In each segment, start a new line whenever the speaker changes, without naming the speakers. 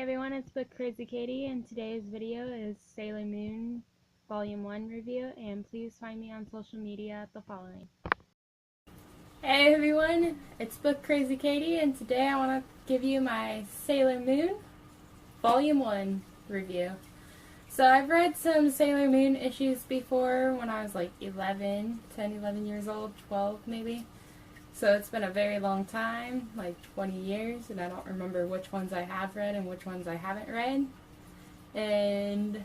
everyone, it's Book Crazy Katie, and today's video is Sailor Moon Volume 1 review, and please find me on social media at the following. Hey everyone, it's Book Crazy Katie, and today I want to give you my Sailor Moon Volume 1 review. So I've read some Sailor Moon issues before when I was like 10, 11 years old, 12 maybe. So it's been a very long time, like 20 years, and I don't remember which ones I have read and which ones I haven't read. And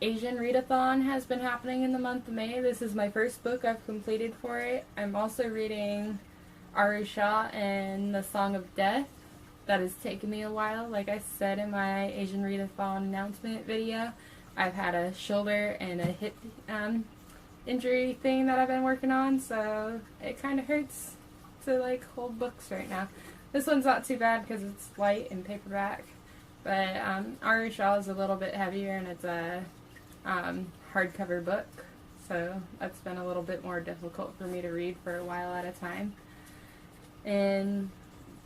Asian Read-a-thon has been happening in the month of May. This is my first book I've completed for it. I'm also reading Arusha and the Song of Death. That has taken me a while. Like I said in my Asian Read-a-thon announcement video, I've had a shoulder and a hip injury thing that I've been working on, so it kind of hurts to like hold books right now. This one's not too bad because it's light and paperback, but Arusha is a little bit heavier and it's a hardcover book, so that's been a little bit more difficult for me to read for a while at a time.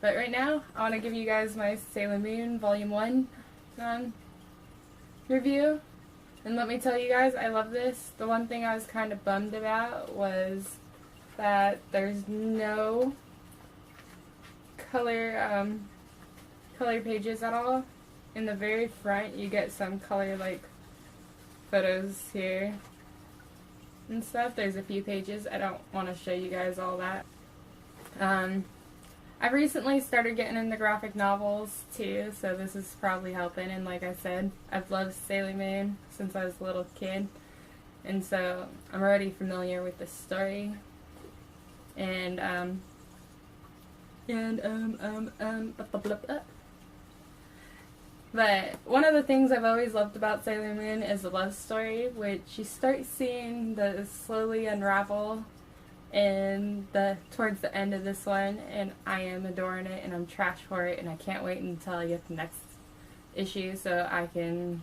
But right now I want to give you guys my Sailor Moon Volume 1 review. And let me tell you guys, I love this. The one thing I was kind of bummed about was that there's no color pages at all. In the very front, you get some color like photos here and stuff. There's a few pages. I don't want to show you guys all that. I've recently started getting into graphic novels too, so this is probably helping. And like I said, I've loved Sailor Moon since I was a little kid, and so I'm already familiar with the story. But one of the things I've always loved about Sailor Moon is the love story, which you start seeing the slowly unravel towards the end of this one, and I am adoring it, and I'm trash for it, and I can't wait until I get the next issue so I can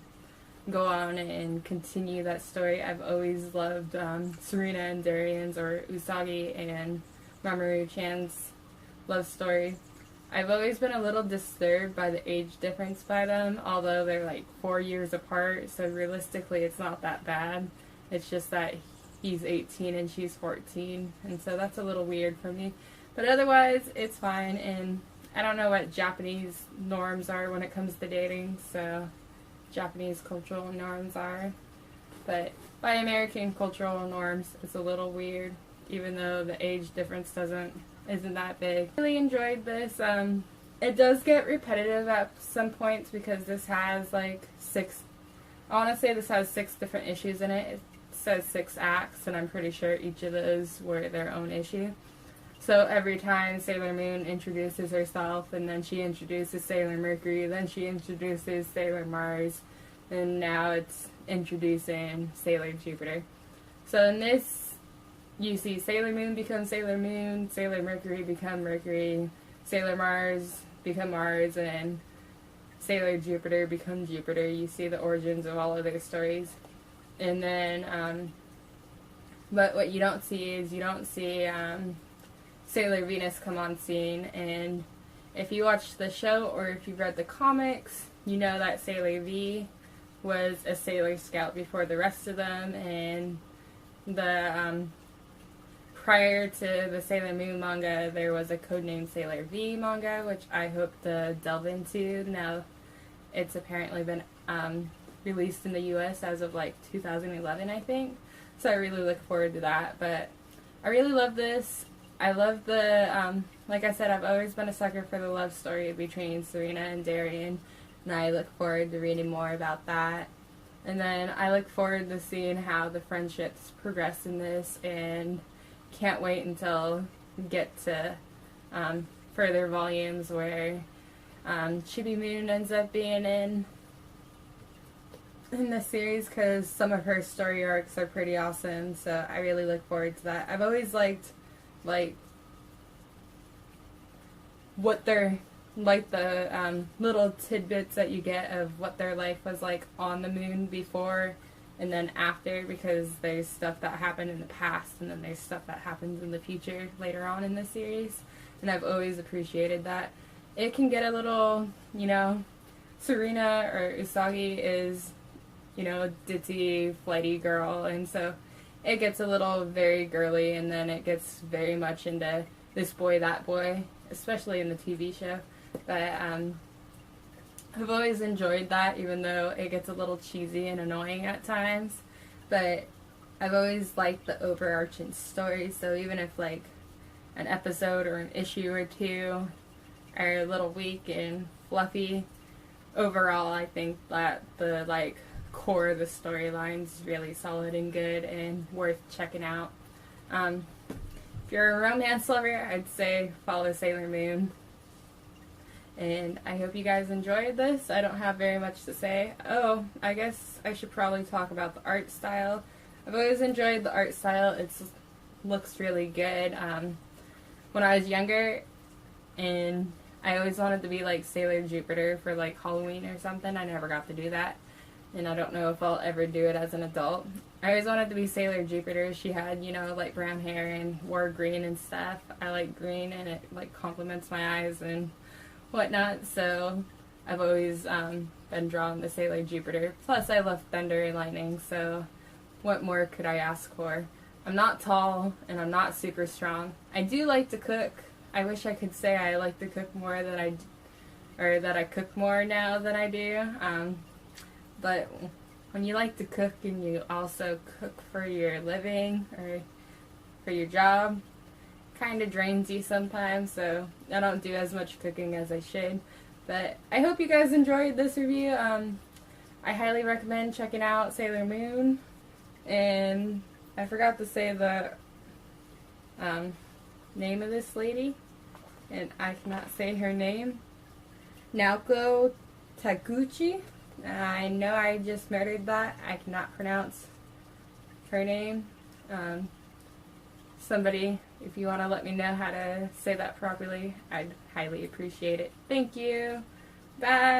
go on and continue that story. I've always loved Serena and Darian's, or Usagi and Mamoru-chan's love story. I've always been a little disturbed by the age difference by them, although they're like 4 years apart, so realistically it's not that bad. It's just that he's 18 and she's 14, and so that's a little weird for me. But otherwise, it's fine, and I don't know what Japanese norms are when it comes to dating, so Japanese cultural norms are. But by American cultural norms, it's a little weird, even though the age difference isn't that big. I really enjoyed this. It does get repetitive at some points because this has like I want to say this has 6 different issues in it. It says 6 acts, and I'm pretty sure each of those were their own issue. So every time Sailor Moon introduces herself, and then she introduces Sailor Mercury, then she introduces Sailor Mars, and now it's introducing Sailor Jupiter. So in this, you see Sailor Moon become Sailor Moon, Sailor Mercury become Mercury, Sailor Mars become Mars, and Sailor Jupiter become Jupiter. You see the origins of all of their stories. And then, but what you don't see is Sailor Venus come on scene. And if you watched the show or if you've read the comics, you know that Sailor V was a Sailor Scout before the rest of them. And prior to the Sailor Moon manga, there was a codenamed Sailor V manga, which I hope to delve into. Now, it's apparently been released in the US as of like 2011, I think. So I really look forward to that. But I really love this. I love the, like I said, I've always been a sucker for the love story between Serena and Darian, and I look forward to reading more about that. And then I look forward to seeing how the friendships progress in this, and can't wait until we get to further volumes where Chibi Moon ends up being in the series, because some of her story arcs are pretty awesome, so I really look forward to that. I've always liked what they're like, the little tidbits that you get of what their life was like on the moon before and then after, because there's stuff that happened in the past and then there's stuff that happens in the future later on in the series, and I've always appreciated that. It can get a little, Serena or Usagi is, you know, a ditzy, flighty girl, and so it gets a little very girly, and then it gets very much into this boy, that boy, especially in the TV show. But I've always enjoyed that, even though it gets a little cheesy and annoying at times. But I've always liked the overarching story, so even if like an episode or an issue or two are a little weak and fluffy, overall I think that the like core of the storyline is really solid and good and worth checking out. If you're a romance lover, I'd say follow Sailor Moon. And I hope you guys enjoyed this. I don't have very much to say. Oh, I guess I should probably talk about the art style. I've always enjoyed the art style. It looks really good. When I was younger, and I always wanted to be like Sailor Jupiter for like Halloween or something. I never got to do that. And I don't know if I'll ever do it as an adult. I always wanted to be Sailor Jupiter. She had, you know, light brown hair and wore green and stuff. I like green and it like complements my eyes and whatnot, so I've always been drawn to Sailor Jupiter. Plus I love thunder and lightning, so what more could I ask for? I'm not tall and I'm not super strong. I do like to cook. I wish I could say I like to cook more than that I cook more now than I do. But when you like to cook and you also cook for your living or for your job, kind of drains you sometimes, so I don't do as much cooking as I should. But I hope you guys enjoyed this review. I highly recommend checking out Sailor Moon. And I forgot to say the name of this lady, and I cannot say her name. Naoko Taguchi. I know I just murdered that. I cannot pronounce her name. Somebody, if you want to let me know how to say that properly, I'd highly appreciate it. Thank you. Bye.